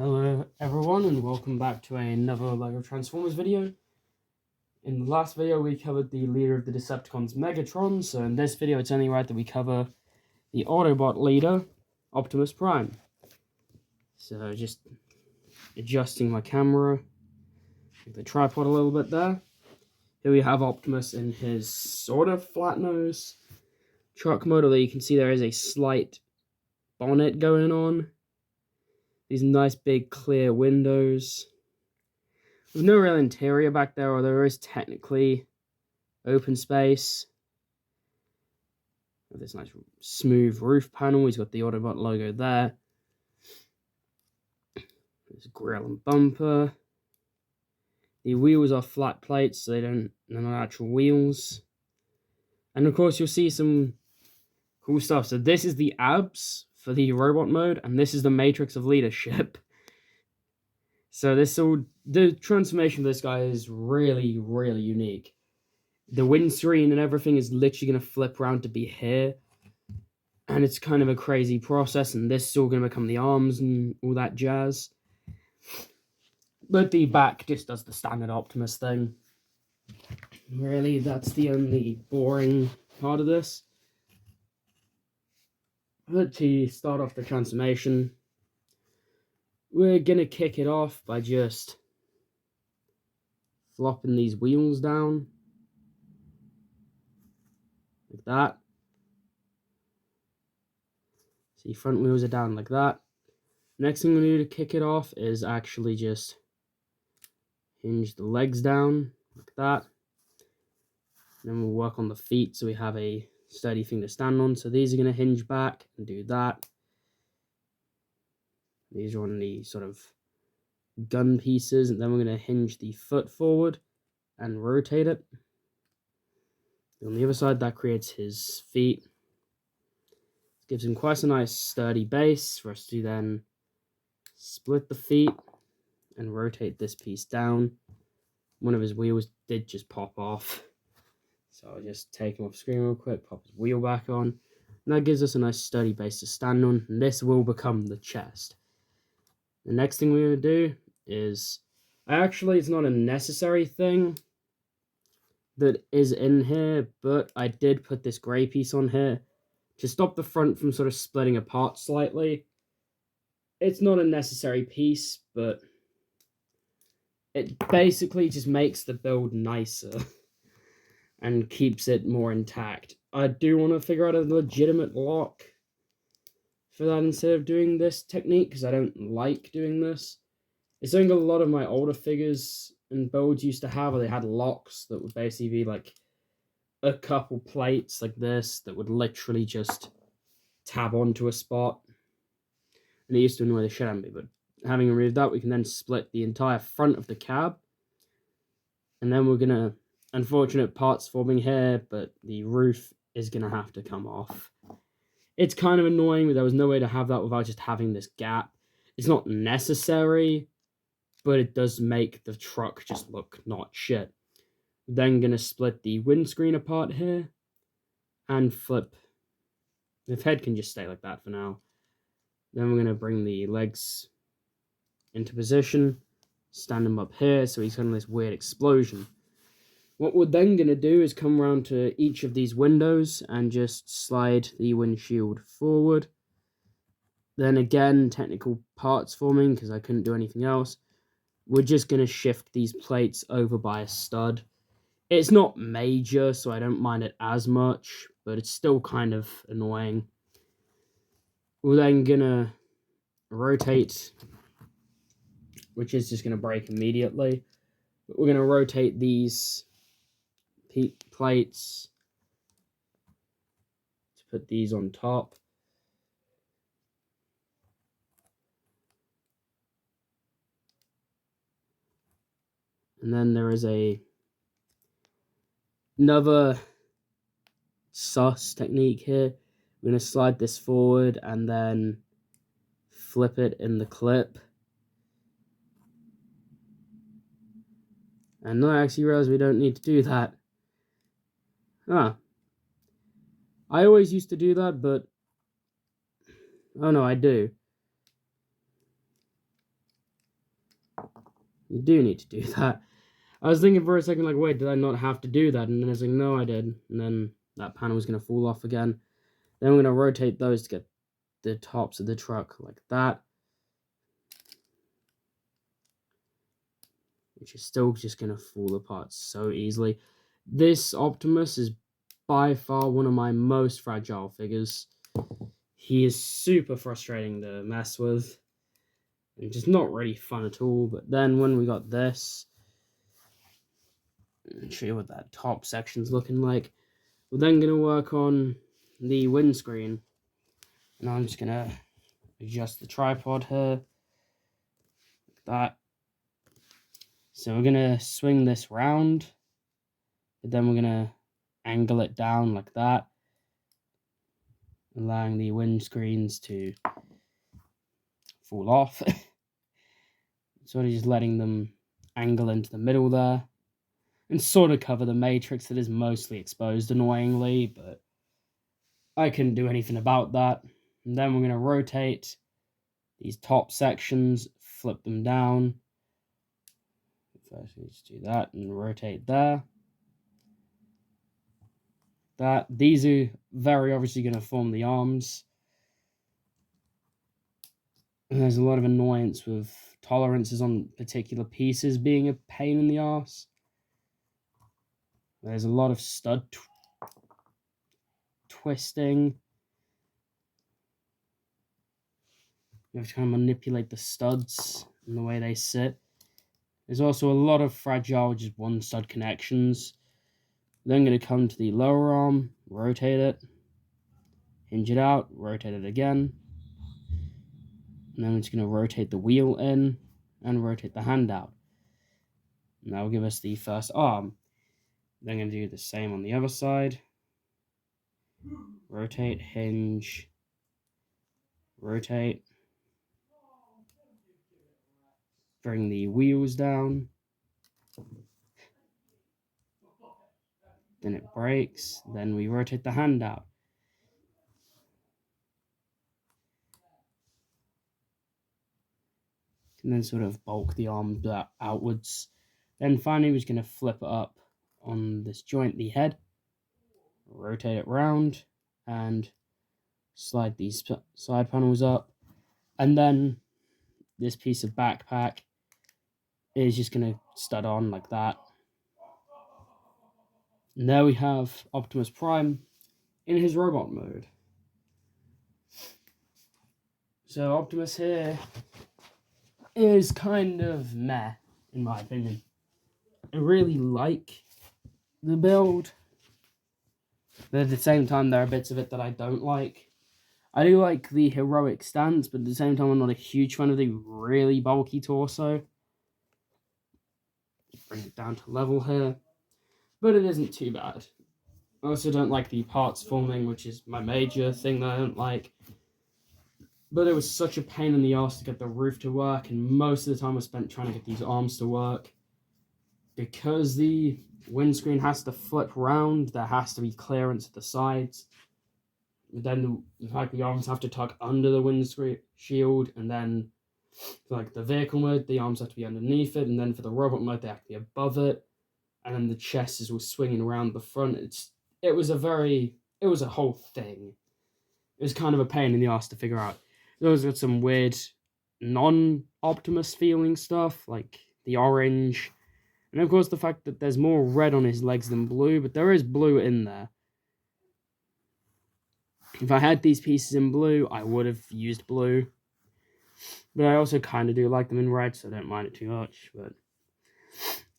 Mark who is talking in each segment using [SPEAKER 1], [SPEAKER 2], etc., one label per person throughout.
[SPEAKER 1] Hello everyone and welcome back to another LEGO Transformers video. In the last video we covered the leader of the Decepticons, Megatron, so in this video it's only right that we cover the Autobot leader, Optimus Prime. So just adjusting my camera, the tripod a little bit there. Here we have Optimus in his sort of flat nose truck mode, although you can see there is a slight bonnet going on. These nice big clear windows. There's no real interior back there, although there is technically open space. This nice smooth roof panel. He's got the Autobot logo there. There's grille and bumper. The wheels are flat plates, so they're not actual wheels. And of course, you'll see some cool stuff. So this is the abs for the robot mode, and this is the matrix of leadership. So the transformation of this guy is really, really unique. The windscreen and everything is literally going to flip around to be here. And it's kind of a crazy process, and this is all going to become the arms and all that jazz. But the back just does the standard Optimus thing. Really, that's the only boring part of this. But to start off the transformation, we're going to kick it off by just flopping these wheels down. Like that. See, front wheels are down like that. Next thing we do to kick it off is actually just hinge the legs down like that. Then we'll work on the feet so we have a sturdy thing to stand on. So these are going to hinge back and do that. These are on the sort of gun pieces, and then we're going to hinge the foot forward and rotate it. On the other side, that creates his feet. Gives him quite a nice sturdy base for us to then split the feet and rotate this piece down. One of his wheels did just pop off, so I'll just take him off screen real quick, pop his wheel back on, and that gives us a nice sturdy base to stand on, and this will become the chest. The next thing we're going to do is, actually it's not a necessary thing that is in here, but I did put this grey piece on here to stop the front from sort of splitting apart slightly. It's not a necessary piece, but it basically just makes the build nicer and keeps it more intact. I do want to figure out a legitimate lock for that instead of doing this technique, because I don't like doing this. It's something a lot of my older figures and builds used to have, where they had locks that would basically be like a couple plates like this that would literally just tab onto a spot. And it used to annoy the shit out of me, but having removed that, we can then split the entire front of the cab. And then we're going to, unfortunate parts forming here, but the roof is going to have to come off. It's kind of annoying, but there was no way to have that without just having this gap. It's not necessary, but it does make the truck just look not shit. Then going to split the windscreen apart here and flip. The head can just stay like that for now. Then we're going to bring the legs into position, stand him up here so he's having this weird explosion. What we're then going to do is come around to each of these windows and just slide the windshield forward. Then again, technical parts forming because I couldn't do anything else. We're just going to shift these plates over by a stud. It's not major, so I don't mind it as much, but it's still kind of annoying. We're then going to rotate, which is just going to break immediately. But we're going to rotate these plates to put these on top. And then there is another sus technique here. We're going to slide this forward and then flip it in the clip. And I actually realized we don't need to do that. I always used to do that, but oh no, I do. You do need to do that. I was thinking for a second, like, wait, did I not have to do that? And then I was like, no, I did. And then that panel was going to fall off again. Then we're going to rotate those to get the tops of the truck like that. Which is still just going to fall apart so easily. This Optimus is by far one of my most fragile figures. He is super frustrating to mess with. And just not really fun at all. But then when we got this, I'll show you what that top section's looking like. We're then going to work on the windscreen. And I'm just going to adjust the tripod here. Like that. So we're going to swing this round. But then we're going to angle it down like that. Allowing the windscreens to fall off. Sort of just letting them angle into the middle there. And sort of cover the matrix that is mostly exposed, annoyingly. But I couldn't do anything about that. And then we're going to rotate these top sections, flip them down. First we just do that and rotate there. These are very obviously going to form the arms. And there's a lot of annoyance with tolerances on particular pieces being a pain in the arse. There's a lot of stud twisting. You have to kind of manipulate the studs and the way they sit. There's also a lot of fragile, just one stud connections. Then I'm going to come to the lower arm, rotate it, hinge it out, rotate it again. And then I'm just going to rotate the wheel in and rotate the hand out. And that will give us the first arm. Then I'm going to do the same on the other side. Rotate, hinge, rotate. Bring the wheels down. Then it breaks. Then we rotate the hand out. And then sort of bulk the arm outwards. Then finally we're just going to flip it up on this joint, the head. Rotate it round and slide these side panels up. And then this piece of backpack is just going to stud on like that. And there we have Optimus Prime in his robot mode. So Optimus here is kind of meh, in my opinion. I really like the build, but at the same time there are bits of it that I don't like. I do like the heroic stance, but at the same time I'm not a huge fan of the really bulky torso. Bring it down to level here, but it isn't too bad. I also don't like the parts forming, which is my major thing that I don't like. But it was such a pain in the ass to get the roof to work, and most of the time I spent trying to get these arms to work. Because the windscreen has to flip round, there has to be clearance at the sides. Then the arms have to tuck under the windscreen shield, and then for like the vehicle mode, the arms have to be underneath it, and then for the robot mode, they have to be above it. And then the chest is all swinging around the front. It was a whole thing. It was kind of a pain in the ass to figure out. Those got some weird non-Optimus feeling stuff, like the orange. And of course the fact that there's more red on his legs than blue, but there is blue in there. If I had these pieces in blue, I would have used blue. But I also kind of do like them in red, so I don't mind it too much. But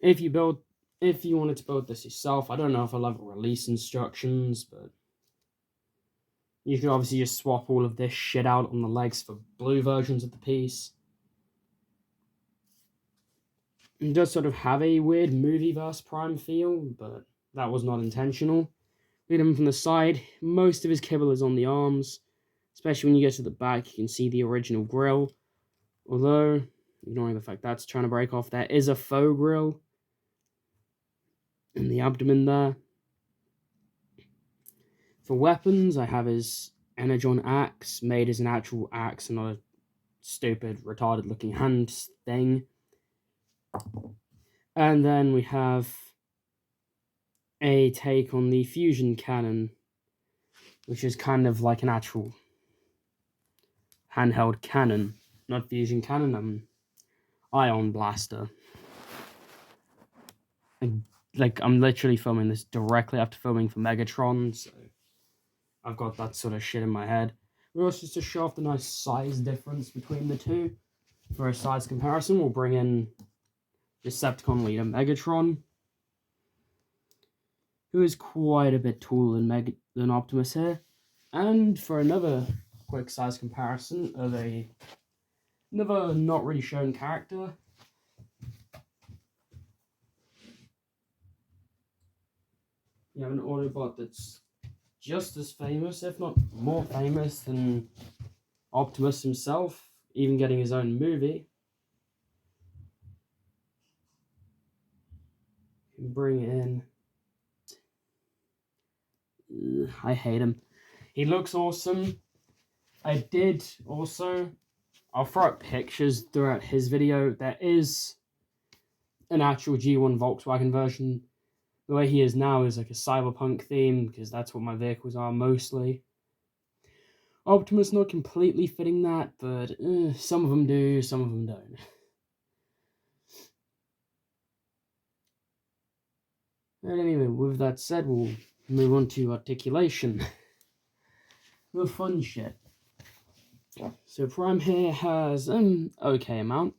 [SPEAKER 1] if you wanted to build this yourself, I don't know if I'll have release instructions, but you can obviously just swap all of this shit out on the legs for blue versions of the piece. It does sort of have a weird movie-verse Prime feel, but that was not intentional. Look at him from the side. Most of his kibble is on the arms. Especially when you get to the back, you can see the original grill. Although, ignoring the fact that's trying to break off, there is a faux grill in the abdomen there. For weapons, I have his Energon axe, made as an actual axe and not a stupid, retarded-looking hand thing. And then we have a take on the fusion cannon, which is kind of like an actual handheld cannon. Not fusion cannon, ion blaster. Like, I'm literally filming this directly after filming for Megatron, so I've got that sort of shit in my head. We also, just to show off the nice size difference between the two, for a size comparison, we'll bring in Decepticon leader Megatron, who is quite a bit taller than Optimus here. And for another quick size comparison of another not really shown character, you have an Autobot that's just as famous, if not more famous, than Optimus himself, even getting his own movie. You can bring in... I hate him. He looks awesome. I did also... I'll throw up pictures throughout his video. There is an actual G1 Volkswagen version. The way he is now is like a cyberpunk theme, because that's what my vehicles are mostly. Optimus not completely fitting that, but some of them do, some of them don't. And anyway, with that said, we'll move on to articulation. The fun shit. So Prime here has an okay amount.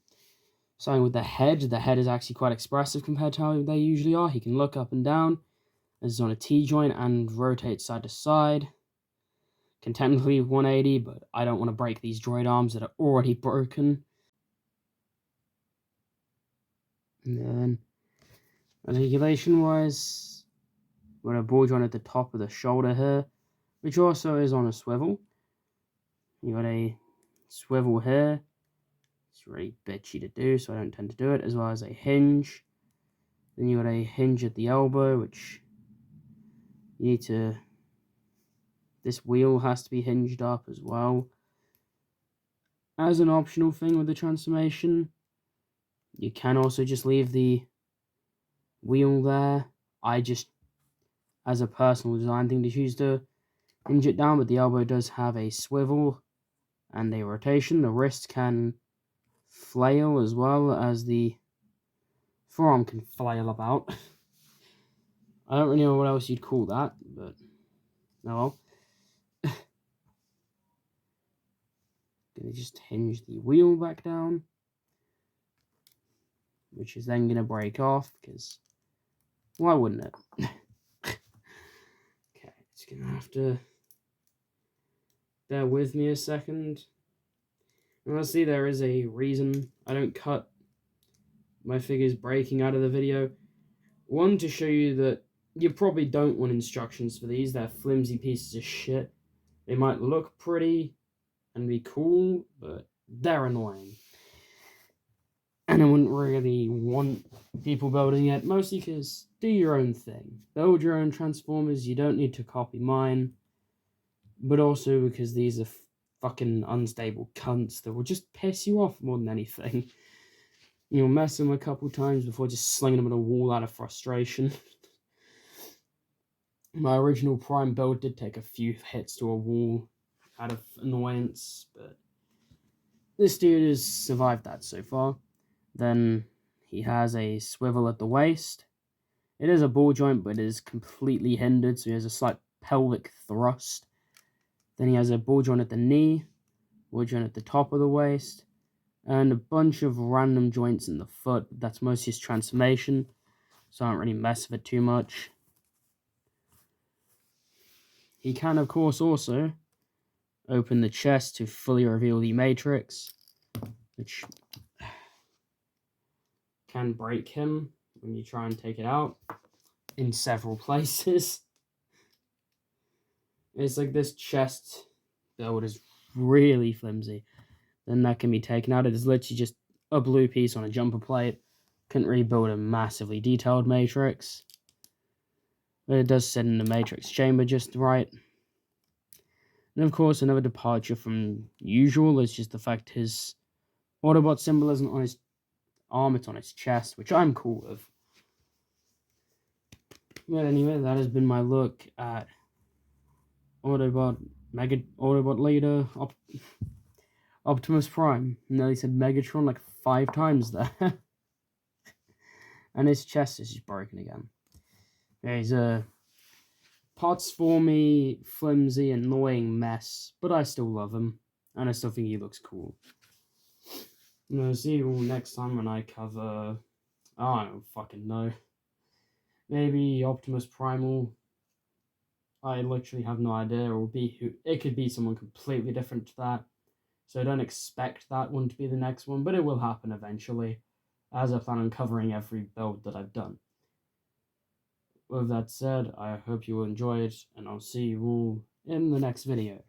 [SPEAKER 1] Starting with the head is actually quite expressive compared to how they usually are. He can look up and down, as on a T-joint, and rotate side to side. Can technically 180, but I don't want to break these droid arms that are already broken. And then, articulation-wise, we've got a ball joint at the top of the shoulder here, which also is on a swivel. You got a swivel here. It's really bitchy to do, so I don't tend to do it, as well as a hinge. Then you got a hinge at the elbow, which you need to... This wheel has to be hinged up as well. As an optional thing with the transformation, you can also just leave the wheel there. I just, as a personal design thing, to choose to hinge it down, but the elbow does have a swivel and a rotation. The wrist can flail as well as the forearm can flail about. I don't really know what else you'd call that, but no. Gonna just hinge the wheel back down, which is then gonna break off, because why wouldn't it? Okay, it's gonna have to bear with me a second. Honestly, there is a reason I don't cut my figures breaking out of the video. One, to show you that you probably don't want instructions for these. They're flimsy pieces of shit. They might look pretty and be cool, but they're annoying. And I wouldn't really want people building it, mostly because do your own thing. Build your own Transformers, you don't need to copy mine. But also because these are fucking unstable cunts that will just piss you off more than anything. You'll mess them a couple times before just slinging them at a wall out of frustration. My original Prime build did take a few hits to a wall out of annoyance, but this dude has survived that so far. Then he has a swivel at the waist. It is a ball joint, but it is completely hindered, so he has a slight pelvic thrust. Then he has a ball joint at the knee, ball joint at the top of the waist, and a bunch of random joints in the foot. That's mostly his transformation, so I don't really mess with it too much. He can, of course, also open the chest to fully reveal the Matrix, which can break him when you try and take it out in several places. It's like this chest build is really flimsy. Then that can be taken out. It is literally just a blue piece on a jumper plate. Couldn't rebuild a massively detailed Matrix. But it does sit in the Matrix chamber just right. And of course, another departure from usual is just the fact his Autobot symbol isn't on his arm, it's on its chest, which I'm cool with. But anyway, that has been my look at Autobot leader Optimus Prime. No, he said Megatron like 5 times there. And his chest is just broken again. Yeah, he's a parts for me, flimsy, annoying mess, but I still love him, and I still think he looks cool. And see you all next time when I cover, I don't fucking know, maybe Optimus Primal. I literally have no idea. It could be someone completely different to that, so don't expect that one to be the next one, but it will happen eventually, as I plan on covering every build that I've done. With that said, I hope you will enjoy it, and I'll see you all in the next video.